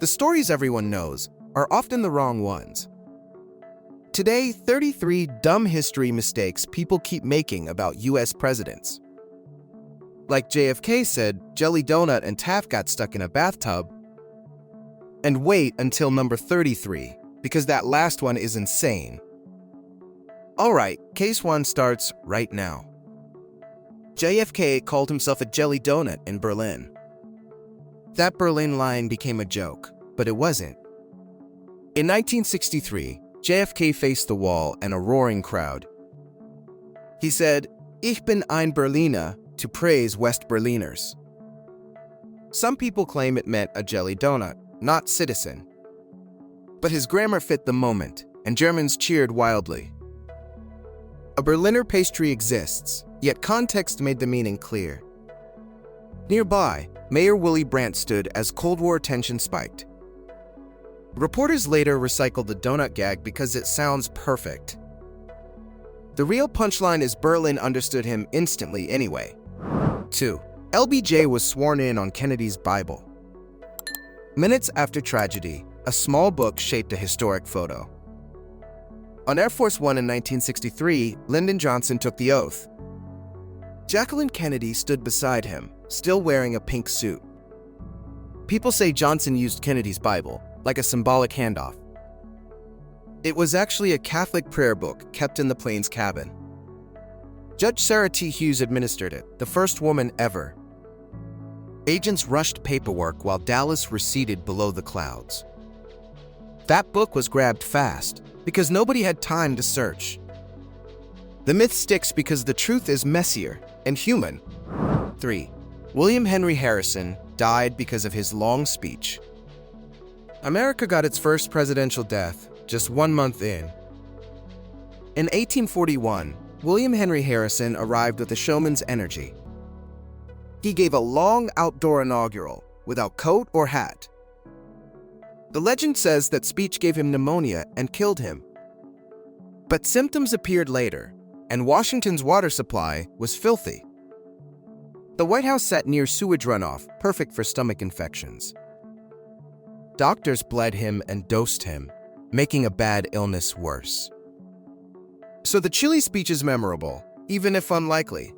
The stories everyone knows are often the wrong ones. Today, 33 dumb history mistakes people keep making about US presidents. Like JFK said, Jelly Donut and Taft got stuck in a bathtub. And wait until number 33, because that last one is insane. Alright, case 1 starts right now. JFK called himself a jelly donut in Berlin. That Berlin line became a joke, but it wasn't. In 1963, JFK faced the wall and a roaring crowd. He said, "Ich bin ein Berliner," to praise West Berliners. Some people claim it meant a jelly donut, not citizen. But his grammar fit the moment, and Germans cheered wildly. A Berliner pastry exists, yet context made the meaning clear. Nearby, Mayor Willy Brandt stood as Cold War tension spiked. Reporters later recycled the donut gag because it sounds perfect. The real punchline is Berlin understood him instantly anyway. 2. LBJ was sworn in on Kennedy's Bible. Minutes after tragedy, a small book shaped a historic photo. On Air Force One in 1963, Lyndon Johnson took the oath. Jacqueline Kennedy stood beside him, still wearing a pink suit. People say Johnson used Kennedy's Bible, like a symbolic handoff. It was actually a Catholic prayer book kept in the plane's cabin. Judge Sarah T. Hughes administered it, the first woman ever. Agents rushed paperwork while Dallas receded below the clouds. That book was grabbed fast, because nobody had time to search. The myth sticks because the truth is messier and human. 3. William Henry Harrison died because of his long speech. America got its first presidential death just 1 month in. In 1841, William Henry Harrison arrived with a showman's energy. He gave a long outdoor inaugural without coat or hat. The legend says that speech gave him pneumonia and killed him. But symptoms appeared later, and Washington's water supply was filthy. The White House sat near sewage runoff, perfect for stomach infections. Doctors bled him and dosed him, making a bad illness worse. So the chilly speech is memorable, even if unlikely.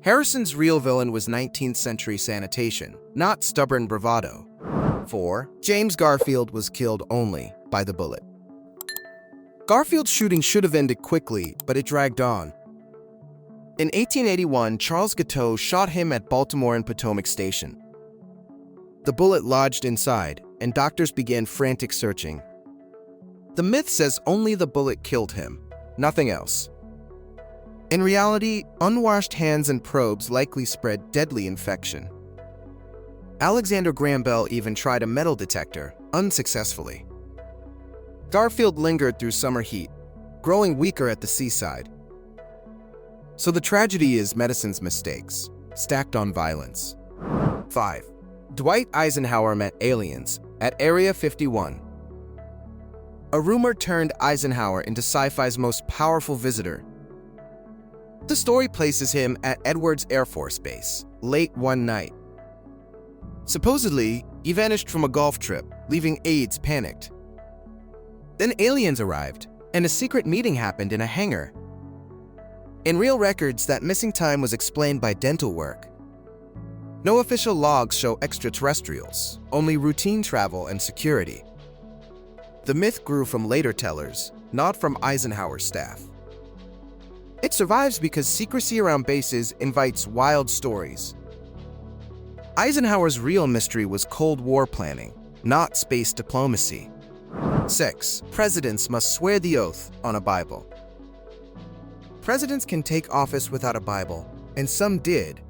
Harrison's real villain was 19th century sanitation, not stubborn bravado. 4. James Garfield was killed only by the bullet. Garfield's shooting should have ended quickly, but it dragged on. In 1881, Charles Guiteau shot him at Baltimore and Potomac Station. The bullet lodged inside, and doctors began frantic searching. The myth says only the bullet killed him, nothing else. In reality, unwashed hands and probes likely spread deadly infection. Alexander Graham Bell even tried a metal detector, unsuccessfully. Garfield lingered through summer heat, growing weaker at the seaside. So the tragedy is medicine's mistakes, stacked on violence. 5. Dwight Eisenhower met aliens at Area 51. A rumor turned Eisenhower into sci-fi's most powerful visitor. The story places him at Edwards Air Force Base, late one night. Supposedly, he vanished from a golf trip, leaving aides panicked. Then aliens arrived, and a secret meeting happened in a hangar. In real records, that missing time was explained by dental work. No official logs show extraterrestrials, only routine travel and security. The myth grew from later tellers, not from Eisenhower's staff. It survives because secrecy around bases invites wild stories. Eisenhower's real mystery was Cold War planning, not space diplomacy. 6. Presidents must swear the oath on a Bible. Presidents can take office without a Bible, and some did.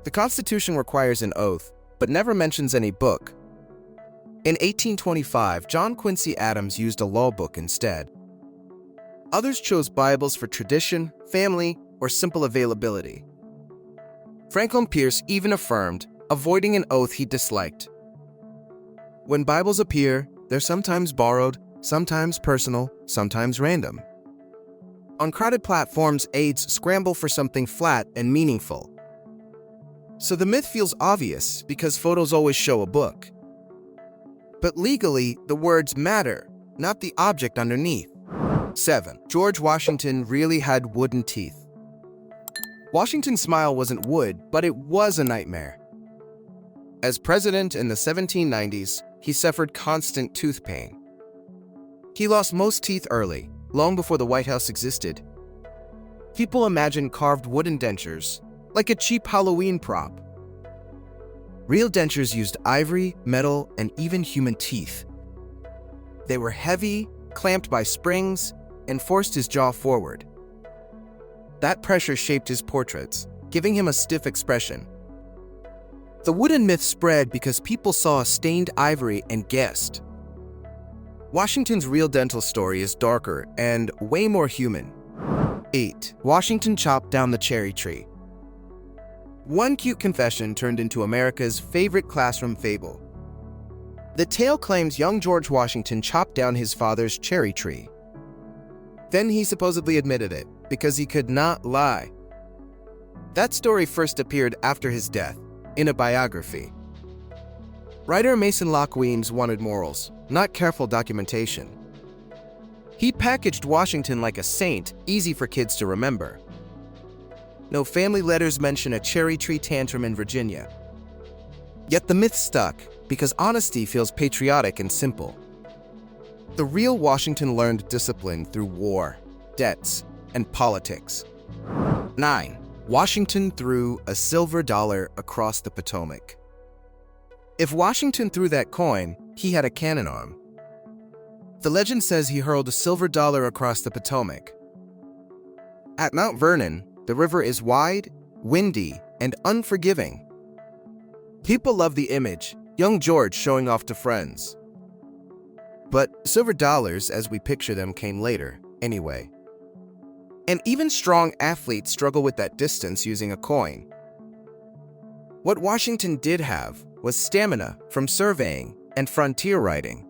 The Constitution requires an oath, but never mentions any book. In 1825, John Quincy Adams used a law book instead. Others chose Bibles for tradition, family, or simple availability. Franklin Pierce even affirmed, avoiding an oath he disliked. When Bibles appear, they're sometimes borrowed, sometimes personal, sometimes random. On crowded platforms, aides scramble for something flat and meaningful. So the myth feels obvious because photos always show a book. But legally, the words matter, not the object underneath. 7. George Washington really had wooden teeth. Washington's smile wasn't wood, but it was a nightmare. As president in the 1790s, he suffered constant tooth pain. He lost most teeth early, long before the White House existed. People imagined carved wooden dentures, like a cheap Halloween prop. Real dentures used ivory, metal, and even human teeth. They were heavy, clamped by springs, and forced his jaw forward. That pressure shaped his portraits, giving him a stiff expression. The wooden myth spread because people saw stained ivory and guessed. Washington's real dental story is darker and way more human. 8. Washington chopped down the cherry tree. One cute confession turned into America's favorite classroom fable. The tale claims young George Washington chopped down his father's cherry tree. Then he supposedly admitted it, because he could not lie. That story first appeared after his death, in a biography. Writer Mason Locke Weems wanted morals, not careful documentation. He packaged Washington like a saint, easy for kids to remember. No family letters mention a cherry tree tantrum in Virginia. Yet the myth stuck, because honesty feels patriotic and simple. The real Washington learned discipline through war, debts, and politics. 9. Washington threw a silver dollar across the Potomac. If Washington threw that coin, he had a cannon arm. The legend says he hurled a silver dollar across the Potomac. At Mount Vernon, the river is wide, windy, and unforgiving. People love the image, young George showing off to friends. But silver dollars, as we picture them, came later, anyway. And even strong athletes struggle with that distance using a coin. What Washington did have was stamina from surveying and frontier riding.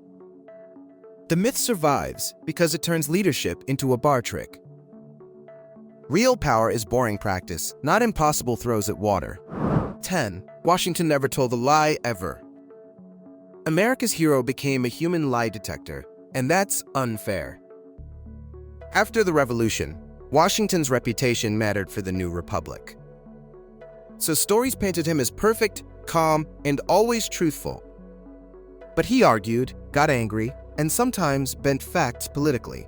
The myth survives because it turns leadership into a bar trick. Real power is boring practice, not impossible throws at water. 10. Washington never told a lie ever. America's hero became a human lie detector, and that's unfair. After the Revolution, Washington's reputation mattered for the new republic. So stories painted him as perfect, calm, and always truthful. But he argued, got angry, and sometimes bent facts politically.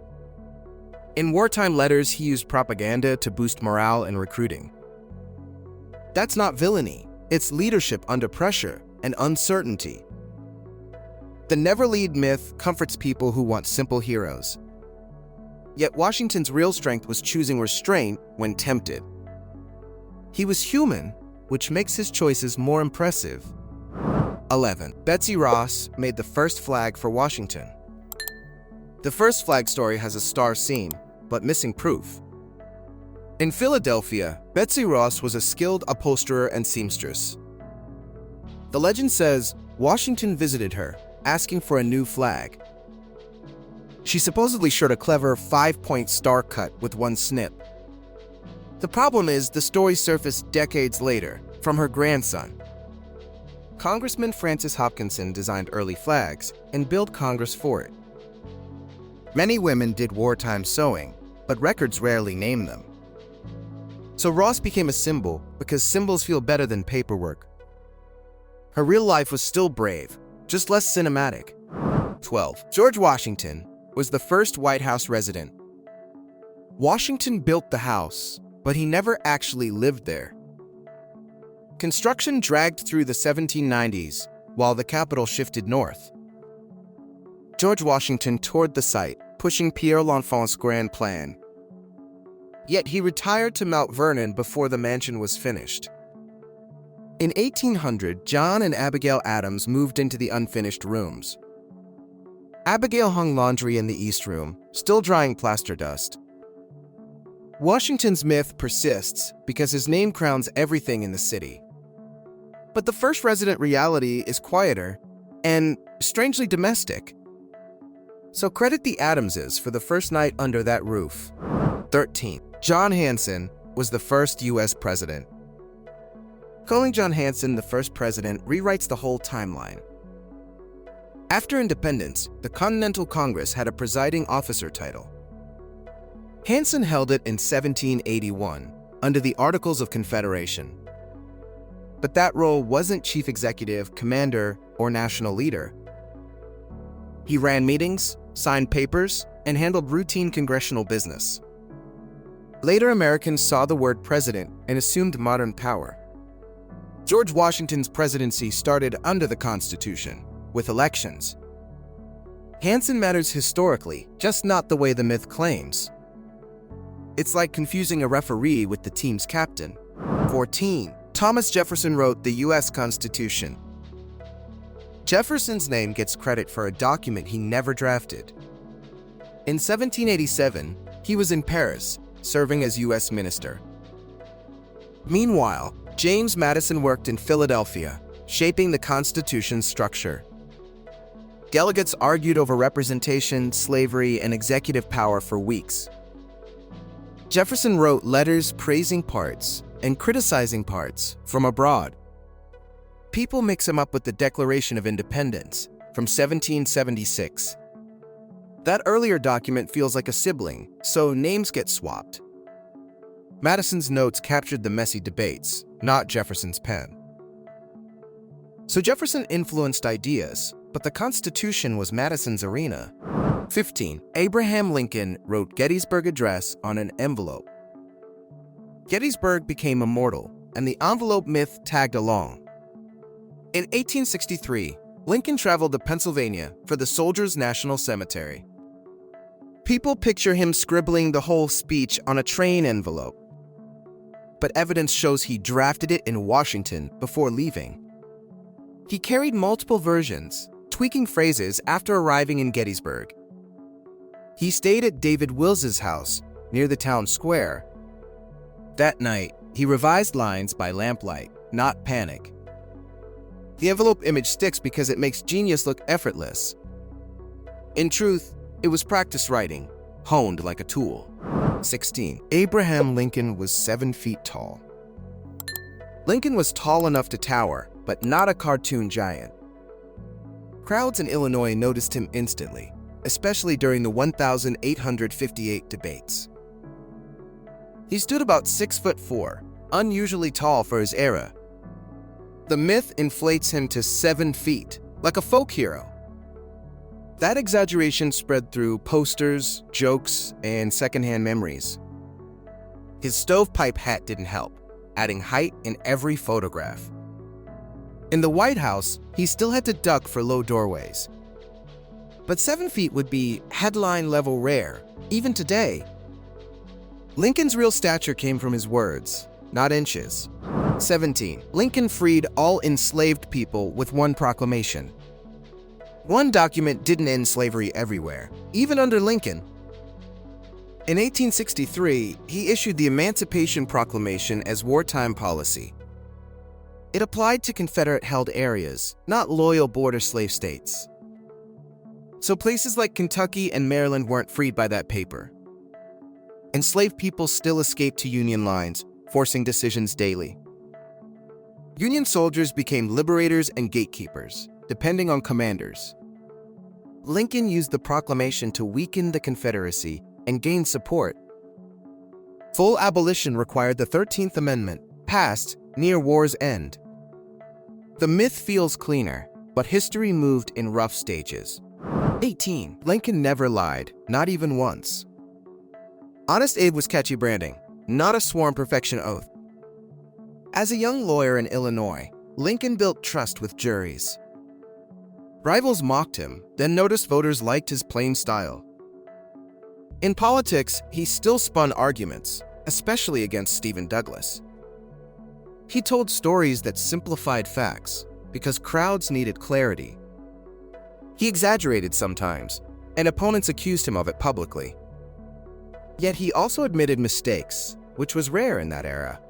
In wartime letters, he used propaganda to boost morale and recruiting. That's not villainy, it's leadership under pressure and uncertainty. The never lead myth comforts people who want simple heroes. Yet Washington's real strength was choosing restraint when tempted. He was human, which makes his choices more impressive. 11. Betsy Ross made the first flag for Washington. The first flag story has a star seam, but missing proof. In Philadelphia, Betsy Ross was a skilled upholsterer and seamstress. The legend says Washington visited her, asking for a new flag. She supposedly showed a clever 5-point star cut with one snip. The problem is the story surfaced decades later, from her grandson. Congressman Francis Hopkinson designed early flags and billed Congress for it. Many women did wartime sewing, but records rarely name them. So Ross became a symbol because symbols feel better than paperwork. Her real life was still brave, just less cinematic. 12. George Washington was the first White House resident. Washington built the house, but he never actually lived there. Construction dragged through the 1790s while the capital shifted north. George Washington toured the site, pushing Pierre L'Enfant's grand plan. Yet he retired to Mount Vernon before the mansion was finished. In 1800, John and Abigail Adams moved into the unfinished rooms. Abigail hung laundry in the East Room, still drying plaster dust. Washington's myth persists because his name crowns everything in the city. But the first resident reality is quieter and strangely domestic. So credit the Adamses for the first night under that roof. 13. John Hanson was the first U.S. president. Calling John Hanson the first president rewrites the whole timeline. After independence, the Continental Congress had a presiding officer title. Hanson held it in 1781 under the Articles of Confederation. But that role wasn't chief executive, commander, or national leader. He ran meetings, signed papers, and handled routine congressional business. Later Americans saw the word president and assumed modern power. George Washington's presidency started under the Constitution, with elections. Hanson matters historically, just not the way the myth claims. It's like confusing a referee with the team's captain. 14. Thomas Jefferson wrote the U.S. Constitution. Jefferson's name gets credit for a document he never drafted. In 1787, he was in Paris, serving as U.S. minister. Meanwhile, James Madison worked in Philadelphia, shaping the Constitution's structure. Delegates argued over representation, slavery, and executive power for weeks. Jefferson wrote letters praising parts and criticizing parts from abroad. People mix him up with the Declaration of Independence from 1776. That earlier document feels like a sibling, so names get swapped. Madison's notes captured the messy debates, not Jefferson's pen. So Jefferson influenced ideas, but the Constitution was Madison's arena. 15. Abraham Lincoln wrote Gettysburg Address on an envelope. Gettysburg became immortal, and the envelope myth tagged along. In 1863, Lincoln traveled to Pennsylvania for the Soldiers' National Cemetery. People picture him scribbling the whole speech on a train envelope, but evidence shows he drafted it in Washington before leaving. He carried multiple versions, tweaking phrases after arriving in Gettysburg. He stayed at David Wills's house near the town square. That night, he revised lines by lamplight, not panic. The envelope image sticks because it makes genius look effortless. In truth, it was practice writing, honed like a tool. 16. Abraham Lincoln was 7 feet tall. Lincoln was tall enough to tower, but not a cartoon giant. Crowds in Illinois noticed him instantly, especially during the 1858 debates. He stood about 6'4", unusually tall for his era. The myth inflates him to 7 feet, like a folk hero. That exaggeration spread through posters, jokes, and secondhand memories. His stovepipe hat didn't help, adding height in every photograph. In the White House, he still had to duck for low doorways. But 7 feet would be headline-level rare, even today. Lincoln's real stature came from his words, not inches. 17. Lincoln freed all enslaved people with one proclamation. One document didn't end slavery everywhere, even under Lincoln. In 1863, he issued the Emancipation Proclamation as wartime policy. It applied to Confederate-held areas, not loyal border slave states. So places like Kentucky and Maryland weren't freed by that paper. Enslaved people still escaped to Union lines, forcing decisions daily. Union soldiers became liberators and gatekeepers, depending on commanders. Lincoln used the proclamation to weaken the Confederacy and gain support. Full abolition required the 13th Amendment, passed near war's end. The myth feels cleaner, but history moved in rough stages. 18. Lincoln never lied, not even once. Honest Abe was catchy branding, not a sworn perfection oath. As a young lawyer in Illinois, Lincoln built trust with juries. Rivals mocked him, then noticed voters liked his plain style. In politics, he still spun arguments, especially against Stephen Douglas. He told stories that simplified facts because crowds needed clarity. He exaggerated sometimes, and opponents accused him of it publicly. Yet he also admitted mistakes, which was rare in that era.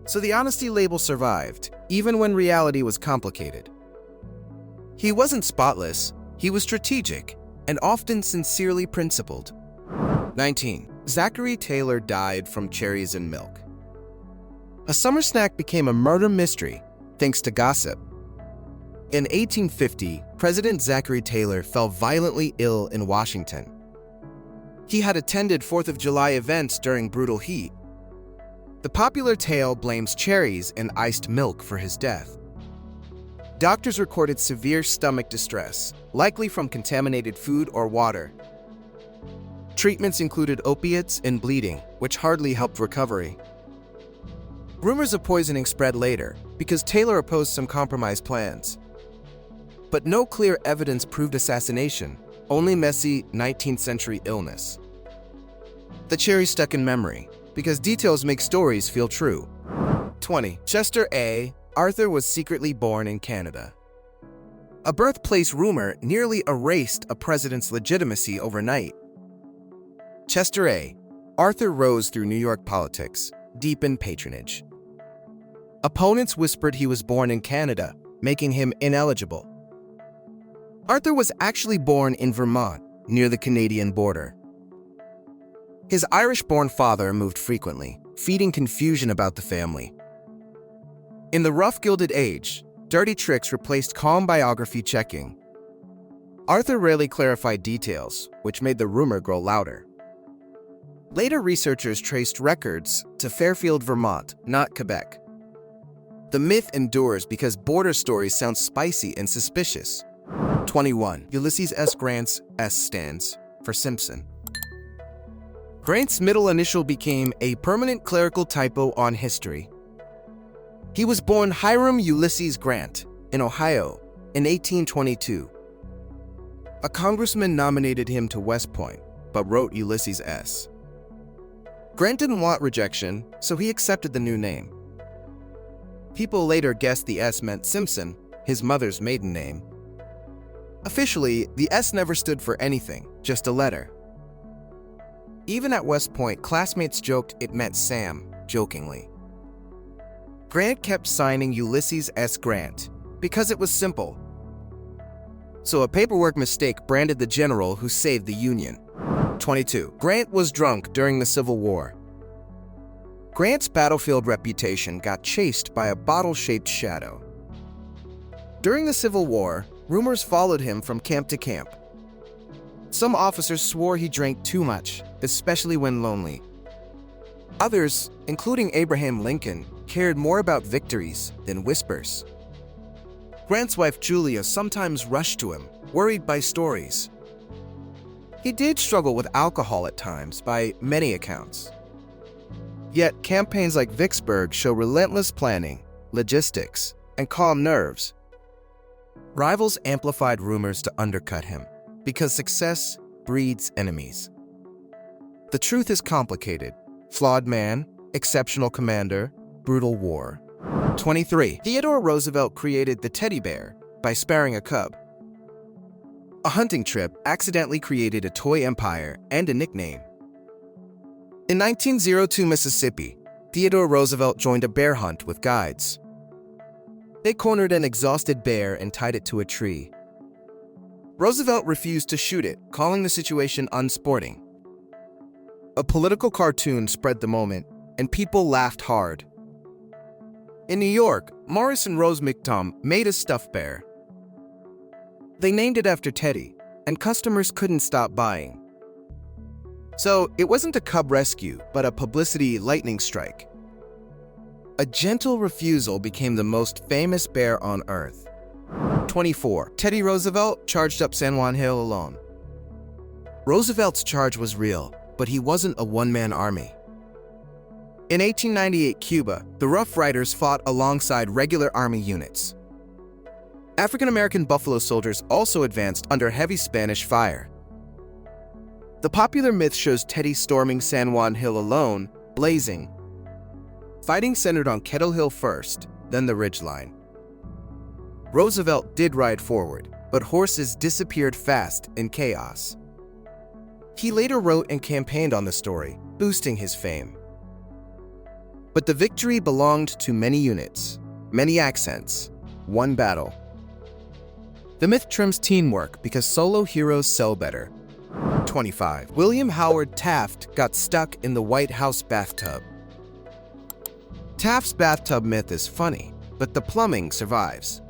So the honesty label survived, even when reality was complicated. He wasn't spotless, he was strategic, and often sincerely principled. 19. Zachary Taylor died from cherries and milk. A summer snack became a murder mystery, thanks to gossip. In 1850, President Zachary Taylor fell violently ill in Washington. He had attended 4th of July events during brutal heat. The popular tale blames cherries and iced milk for his death. Doctors recorded severe stomach distress, likely from contaminated food or water. Treatments included opiates and bleeding, which hardly helped recovery. Rumors of poisoning spread later because Taylor opposed some compromise plans. But no clear evidence proved assassination, only messy 19th century illness. The cherry stuck in memory because details make stories feel true. 20. Chester A. Arthur was secretly born in Canada. A birthplace rumor nearly erased a president's legitimacy overnight. Chester A. Arthur rose through New York politics, deep in patronage. Opponents whispered he was born in Canada, making him ineligible. Arthur was actually born in Vermont, near the Canadian border. His Irish-born father moved frequently, feeding confusion about the family. In the rough Gilded Age, dirty tricks replaced calm biography checking. Arthur rarely clarified details, which made the rumor grow louder. Later researchers traced records to Fairfield, Vermont, not Quebec. The myth endures because border stories sound spicy and suspicious. 21. Ulysses S. Grant's S stands for Simpson. Grant's middle initial became a permanent clerical typo on history. He was born Hiram Ulysses Grant in Ohio in 1822. A congressman nominated him to West Point, but wrote Ulysses S. Grant didn't want rejection, so he accepted the new name. People later guessed the S meant Simpson, his mother's maiden name. Officially, the S never stood for anything, just a letter. Even at West Point, classmates joked it meant Sam, jokingly. Grant kept signing Ulysses S. Grant because it was simple. So a paperwork mistake branded the general who saved the Union. 22. Grant was drunk during the Civil War. Grant's battlefield reputation got chased by a bottle-shaped shadow. During the Civil War, rumors followed him from camp to camp. Some officers swore he drank too much, especially when lonely. Others, including Abraham Lincoln, cared more about victories than whispers. Grant's wife Julia sometimes rushed to him, worried by stories. He did struggle with alcohol at times, by many accounts. Yet campaigns like Vicksburg show relentless planning, logistics, and calm nerves. Rivals amplified rumors to undercut him, because success breeds enemies. The truth is complicated. Flawed man, exceptional commander, brutal war. 23. Theodore Roosevelt created the teddy bear by sparing a cub. A hunting trip accidentally created a toy empire and a nickname. In 1902 Mississippi, Theodore Roosevelt joined a bear hunt with guides. They cornered an exhausted bear and tied it to a tree. Roosevelt refused to shoot it, calling the situation unsporting. A political cartoon spread the moment, and people laughed hard. In New York, Morris and Rose McTom made a stuffed bear. They named it after Teddy, and customers couldn't stop buying. So it wasn't a cub rescue, but a publicity lightning strike. A gentle refusal became the most famous bear on Earth. 24. Teddy Roosevelt charged up San Juan Hill alone. Roosevelt's charge was real, but he wasn't a one-man army. In 1898 Cuba, the Rough Riders fought alongside regular army units. African-American Buffalo Soldiers also advanced under heavy Spanish fire. The popular myth shows Teddy storming San Juan Hill alone, blazing. Fighting centered on Kettle Hill first, then the ridgeline. Roosevelt did ride forward, but horses disappeared fast in chaos. He later wrote and campaigned on the story, boosting his fame. But the victory belonged to many units, many accents, one battle. The myth trims teamwork because solo heroes sell better. 25. William Howard Taft got stuck in the White House bathtub. Taft's bathtub myth is funny, but the plumbing survives.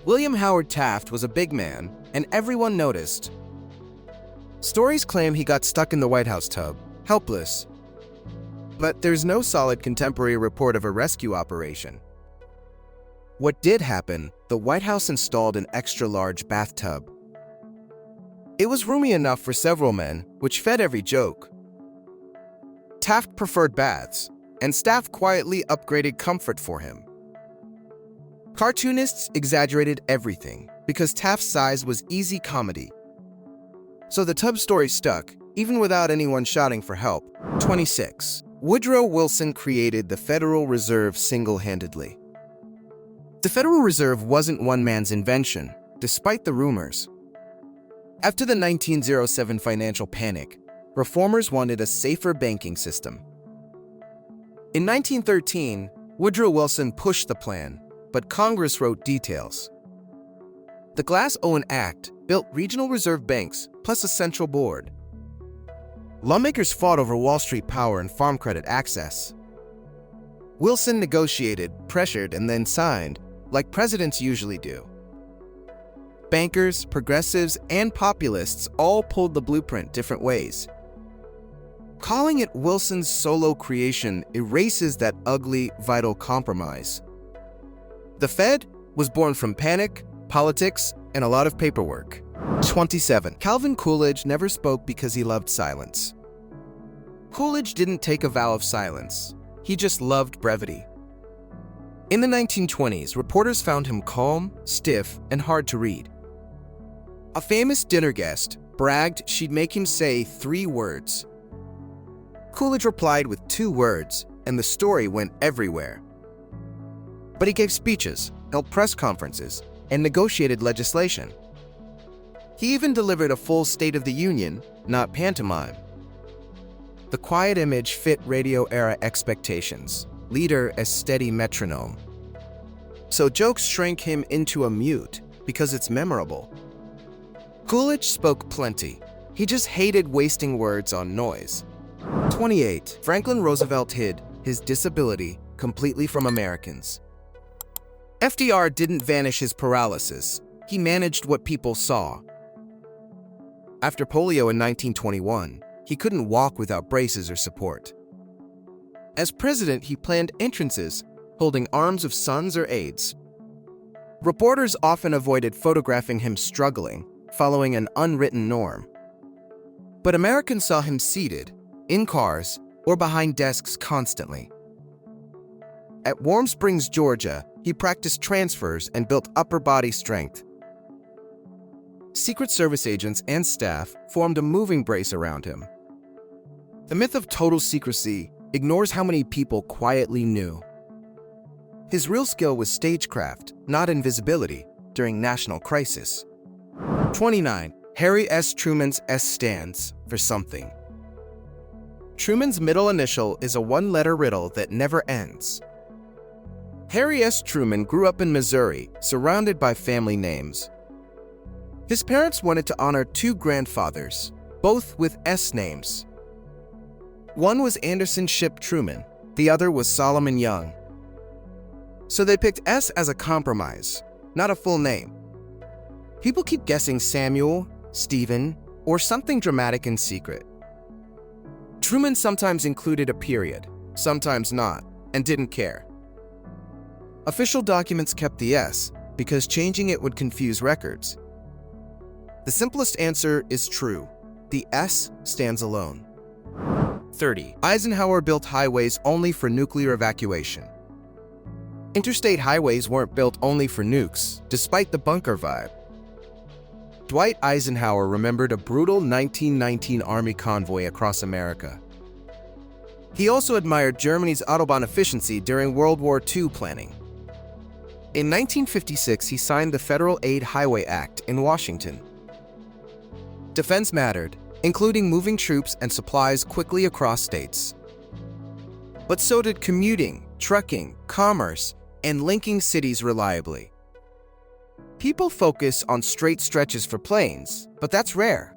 William Howard Taft was a big man, and everyone noticed. Stories claim he got stuck in the White House tub, helpless. But there's no solid contemporary report of a rescue operation. What did happen, the White House installed an extra-large bathtub. It was roomy enough for several men, which fed every joke. Taft preferred baths, and staff quietly upgraded comfort for him. Cartoonists exaggerated everything because Taft's size was easy comedy. So the tub story stuck, even without anyone shouting for help. 26. Woodrow Wilson created the Federal Reserve single-handedly. The Federal Reserve wasn't one man's invention, despite the rumors. After the 1907 financial panic, reformers wanted a safer banking system. In 1913, Woodrow Wilson pushed the plan, but Congress wrote details. The Glass-Owen Act built regional reserve banks plus a central board. Lawmakers fought over Wall Street power and farm credit access. Wilson negotiated, pressured, and then signed, like presidents usually do. Bankers, progressives, and populists all pulled the blueprint different ways. Calling it Wilson's solo creation erases that ugly, vital compromise. The Fed was born from panic, politics, and a lot of paperwork. 27. Calvin Coolidge never spoke because he loved silence. Coolidge didn't take a vow of silence. He just loved brevity. In the 1920s, reporters found him calm, stiff, and hard to read. A famous dinner guest bragged she'd make him say 3 words. Coolidge replied with 2 words, and the story went everywhere. But he gave speeches, held press conferences, and negotiated legislation. He even delivered a full State of the Union, not pantomime. The quiet image fit radio-era expectations, leader as steady metronome. So jokes shrank him into a mute because it's memorable. Coolidge spoke plenty. He just hated wasting words on noise. 28. Franklin Roosevelt hid his disability completely from Americans. FDR didn't vanish his paralysis. He managed what people saw. After polio in 1921, he couldn't walk without braces or support. As president, he planned entrances, holding arms of sons or aides. Reporters often avoided photographing him struggling, following an unwritten norm. But Americans saw him seated, in cars, or behind desks constantly. At Warm Springs, Georgia, he practiced transfers and built upper body strength. Secret Service agents and staff formed a moving brace around him. The myth of total secrecy ignores how many people quietly knew. His real skill was stagecraft, not invisibility, during national crisis. 29. Harry S. Truman's S stands for something. Truman's middle initial is a 1-letter riddle that never ends. Harry S. Truman grew up in Missouri, surrounded by family names. His parents wanted to honor 2 grandfathers, both with S names. One was Anderson Ship Truman, the other was Solomon Young. So they picked S as a compromise, not a full name. People keep guessing Samuel, Stephen, or something dramatic and secret. Truman sometimes included a period, sometimes not, and didn't care. Official documents kept the S because changing it would confuse records. The simplest answer is true. The S stands alone. 30. Eisenhower built highways only for nuclear evacuation. Interstate highways weren't built only for nukes, despite the bunker vibe. Dwight Eisenhower remembered a brutal 1919 Army convoy across America. He also admired Germany's Autobahn efficiency during World War II planning. In 1956, he signed the Federal Aid Highway Act in Washington. Defense mattered, including moving troops and supplies quickly across states. But so did commuting, trucking, commerce, and linking cities reliably. People focus on straight stretches for planes, but that's rare.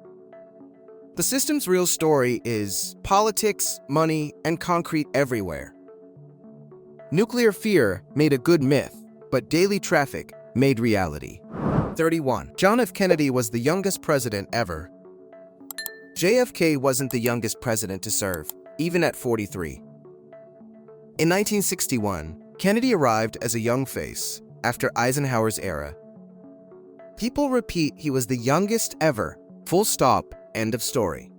The system's real story is politics, money, and concrete everywhere. Nuclear fear made a good myth, but daily traffic made reality. 31. John F. Kennedy was the youngest president ever. JFK wasn't the youngest president to serve, even at 43. In 1961, Kennedy arrived as a young face after Eisenhower's era. People repeat he was the youngest ever, full stop, end of story.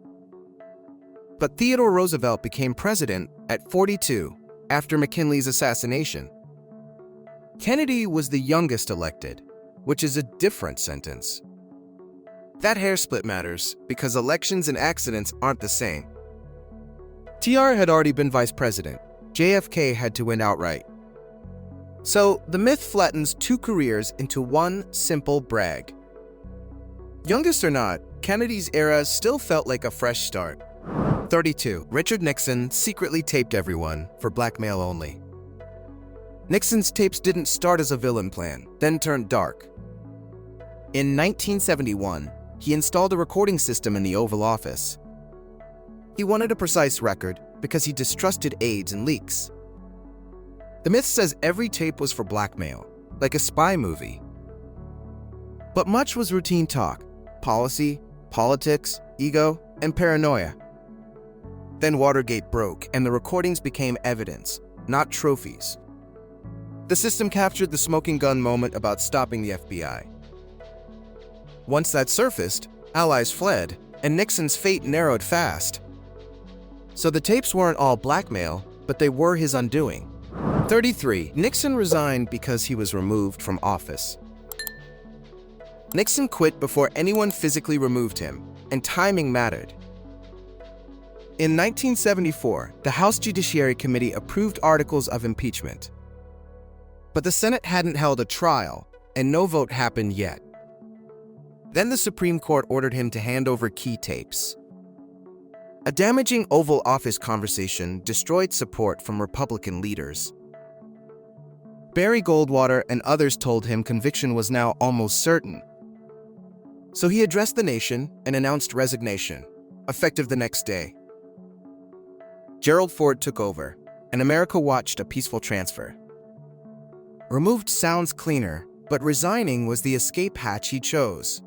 But Theodore Roosevelt became president at 42 after McKinley's assassination. Kennedy was the youngest elected, which is a different sentence. That hair split matters because elections and accidents aren't the same. TR had already been vice president. JFK had to win outright. So the myth flattens two careers into one simple brag. Youngest or not, Kennedy's era still felt like a fresh start. 32. Richard Nixon secretly taped everyone for blackmail only. Nixon's tapes didn't start as a villain plan, then turned dark. In 1971, he installed a recording system in the Oval Office. He wanted a precise record because he distrusted aides and leaks. The myth says every tape was for blackmail, like a spy movie. But much was routine talk, policy, politics, ego, and paranoia. Then Watergate broke, and the recordings became evidence, not trophies. The system captured the smoking gun moment about stopping the FBI. Once that surfaced, allies fled, and Nixon's fate narrowed fast. So the tapes weren't all blackmail, but they were his undoing. 33. Nixon resigned because he was removed from office. Nixon quit before anyone physically removed him, and timing mattered. In 1974, the House Judiciary Committee approved articles of impeachment. But the Senate hadn't held a trial, and no vote happened yet. Then the Supreme Court ordered him to hand over key tapes. A damaging Oval Office conversation destroyed support from Republican leaders. Barry Goldwater and others told him conviction was now almost certain. So he addressed the nation and announced resignation, effective the next day. Gerald Ford took over, and America watched a peaceful transfer. Removed sounds cleaner, but resigning was the escape hatch he chose.